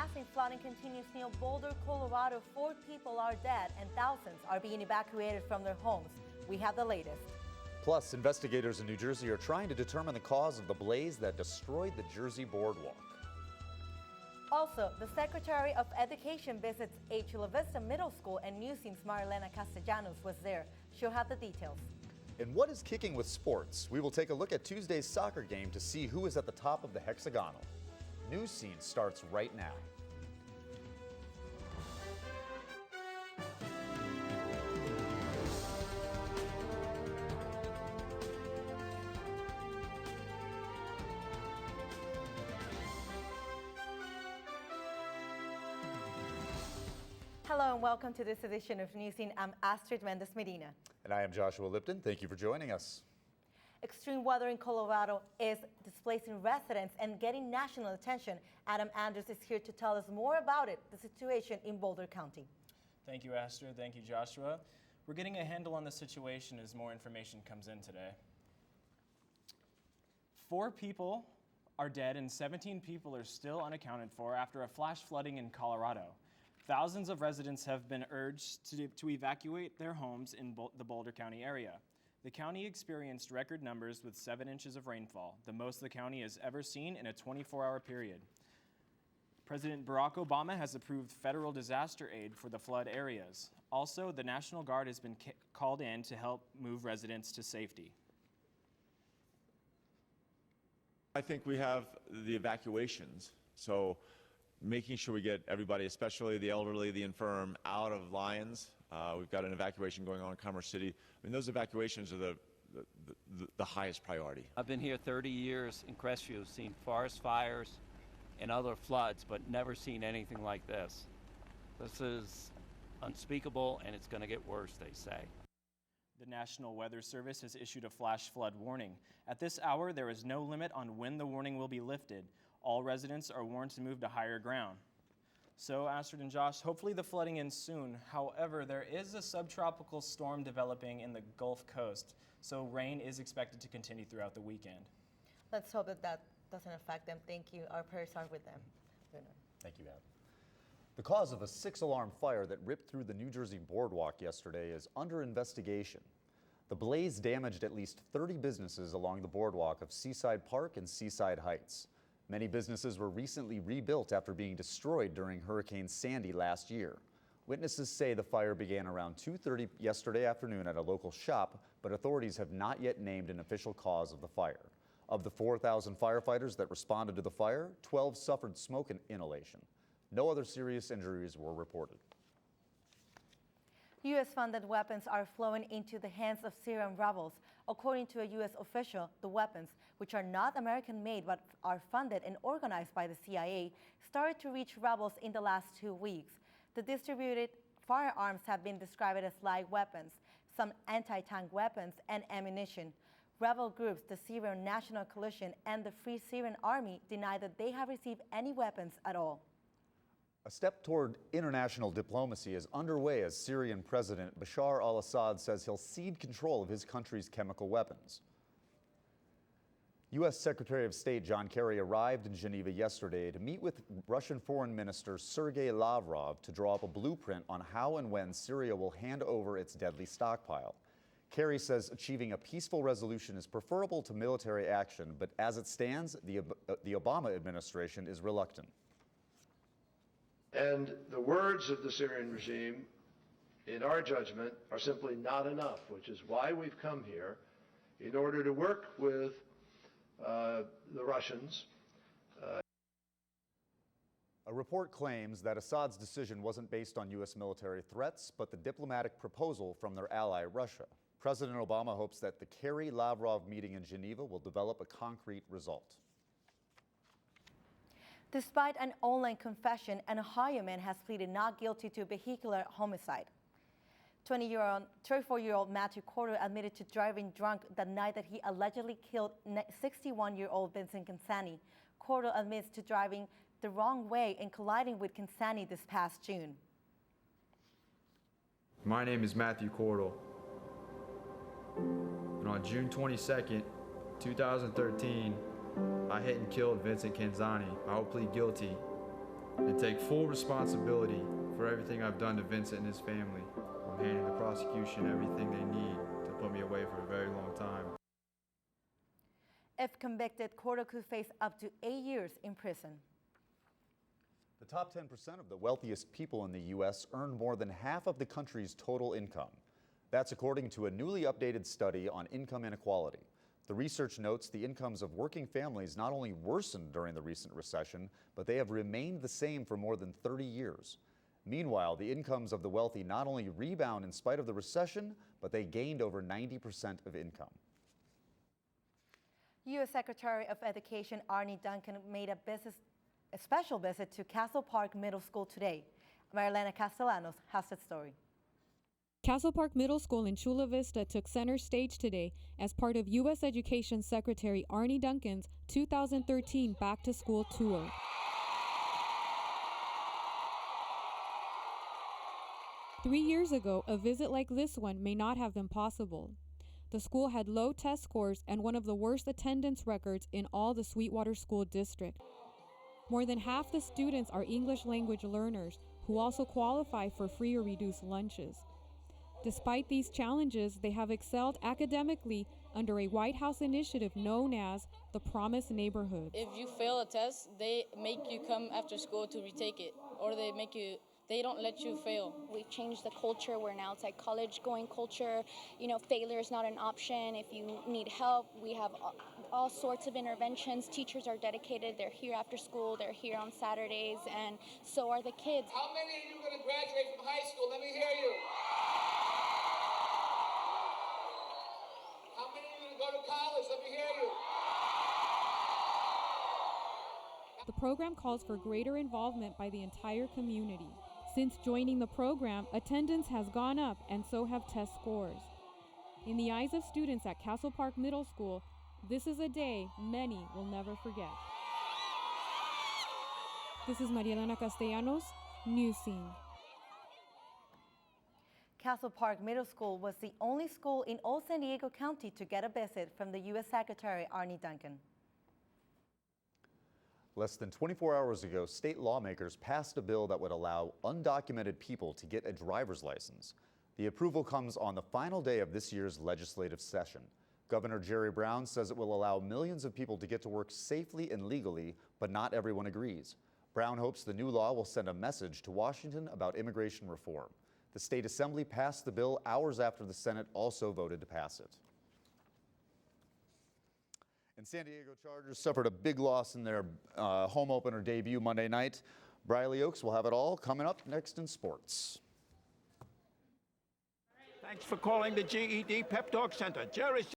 massive flooding continues near Boulder, Colorado. 4 people are dead and thousands are being evacuated from their homes. We have the latest. Plus, investigators in New Jersey are trying to determine the cause of the blaze that destroyed the Jersey boardwalk. Also, the Secretary of Education visits Chula Vista Middle School, and Newscene's Marilena Castellanos was there. She'll have the details. And what is kicking with sports? We will take a look at Tuesday's soccer game to see who is at the top of the hexagonal. Newscene starts right now. Hello and welcome to this edition of Newscene. I'm Astrid Mendes-Medina. And I am Joshua Lipton. Thank you for joining us. Extreme weather in Colorado is displacing residents and getting national attention. Adam Anders is here to tell us more about it, the situation in Boulder County. Thank you, Astrid. Thank you, Joshua. We're getting a handle on the situation as more information comes in today. 4 people are dead and 17 people are still unaccounted for after a flash flooding in Colorado. Thousands of residents have been urged to evacuate their homes in the Boulder County area. The county experienced record numbers with 7 inches of rainfall, the most the county has ever seen in a 24-hour period. President Barack Obama has approved federal disaster aid for the flood areas. Also, the National Guard has been called in to help move residents to safety. I think we have the evacuations, so making sure we get everybody, especially the elderly, the infirm, out of Lyons. We've got an evacuation going on in Commerce City. I mean, those evacuations are the highest priority. I've been here 30 years in Crestview, seen forest fires and other floods, but never seen anything like this. This is unspeakable, and it's going to get worse, they say. The National Weather Service has issued a flash flood warning. At this hour, there is no limit on when the warning will be lifted. All residents are warned to move to higher ground. So, Astrid and Josh, hopefully the flooding ends soon. However, there is a subtropical storm developing in the Gulf Coast, so rain is expected to continue throughout the weekend. Let's hope that doesn't affect them. Thank you. Our prayers are with them. Thank you, Ab. The cause of a 6-alarm fire that ripped through the New Jersey boardwalk yesterday is under investigation. The blaze damaged at least 30 businesses along the boardwalk of Seaside Park and Seaside Heights. Many businesses were recently rebuilt after being destroyed during Hurricane Sandy last year. Witnesses say the fire began around 2:30 yesterday afternoon at a local shop, but authorities have not yet named an official cause of the fire. Of the 4,000 firefighters that responded to the fire, 12 suffered smoke inhalation. No other serious injuries were reported. U.S.-funded weapons are flowing into the hands of Syrian rebels. According to a U.S. official, the weapons, which are not American-made but are funded and organized by the CIA, started to reach rebels in the last 2 weeks. The distributed firearms have been described as light weapons, some anti-tank weapons, and ammunition. Rebel groups, the Syrian National Coalition and the Free Syrian Army, deny that they have received any weapons at all. A step toward international diplomacy is underway as Syrian President Bashar al-Assad says he'll cede control of his country's chemical weapons. U.S. Secretary of State John Kerry arrived in Geneva yesterday to meet with Russian Foreign Minister Sergei Lavrov to draw up a blueprint on how and when Syria will hand over its deadly stockpile. Kerry says achieving a peaceful resolution is preferable to military action, but as it stands, the Obama administration is reluctant. And the words of the Syrian regime, in our judgment, are simply not enough, which is why we've come here, in order to work with the Russians. A report claims that Assad's decision wasn't based on U.S. military threats, but the diplomatic proposal from their ally, Russia. President Obama hopes that the Kerry-Lavrov meeting in Geneva will develop a concrete result. Despite an online confession, an Ohio man has pleaded not guilty to vehicular homicide. 34-year-old Matthew Cordell admitted to driving drunk the night that he allegedly killed 61-year-old Vincent Cansani. Cordell admits to driving the wrong way and colliding with Cansani this past June. My name is Matthew Cordell, and on June 22nd, 2013, I hit and killed Vincent Cansani. I will plead guilty and take full responsibility for everything I've done to Vincent and his family. I'm handing the prosecution everything they need to put me away for a very long time. If convicted, Cordo could face up to 8 years in prison. The top 10% of the wealthiest people in the U.S. earn more than half of the country's total income. That's according to a newly updated study on income inequality. The research notes the incomes of working families not only worsened during the recent recession, but they have remained the same for more than 30 years. Meanwhile, the incomes of the wealthy not only rebound in spite of the recession, but they gained over 90% of income. U.S. Secretary of Education Arne Duncan made a special visit to Castle Park Middle School today. Marilena Castellanos has the story. Castle Park Middle School in Chula Vista took center stage today as part of U.S. Education Secretary Arne Duncan's 2013 Back to School tour. Three years ago, a visit like this one may not have been possible. The school had low test scores and one of the worst attendance records in all the Sweetwater School District. More than half the students are English language learners who also qualify for free or reduced lunches. Despite these challenges, they have excelled academically under a White House initiative known as the Promise Neighborhood. If you fail a test, they make you come after school to retake it, or they don't let you fail. We've changed the culture where now it's like college-going culture. You know, failure is not an option. If you need help, we have all sorts of interventions. Teachers are dedicated. They're here after school. They're here on Saturdays, and so are the kids. How many of you are going to graduate from high school? Let me hear you. How many of you are going to go to college? Let me hear you. The program calls for greater involvement by the entire community. Since joining the program, attendance has gone up and so have test scores. In the eyes of students at Castle Park Middle School, this is a day many will never forget. This is Marilena Castellanos, Newscene. Castle Park Middle School was the only school in all San Diego County to get a visit from the U.S. Secretary Arne Duncan. Less than 24 hours ago, state lawmakers passed a bill that would allow undocumented people to get a driver's license. The approval comes on the final day of this year's legislative session. Governor Jerry Brown says it will allow millions of people to get to work safely and legally, but not everyone agrees. Brown hopes the new law will send a message to Washington about immigration reform. The state assembly passed the bill hours after the Senate also voted to pass it. And San Diego Chargers suffered a big loss in their home opener debut Monday night. Briley Oaks will have it all coming up next in sports. Thanks for calling the GED Pep Talk Center. Jerry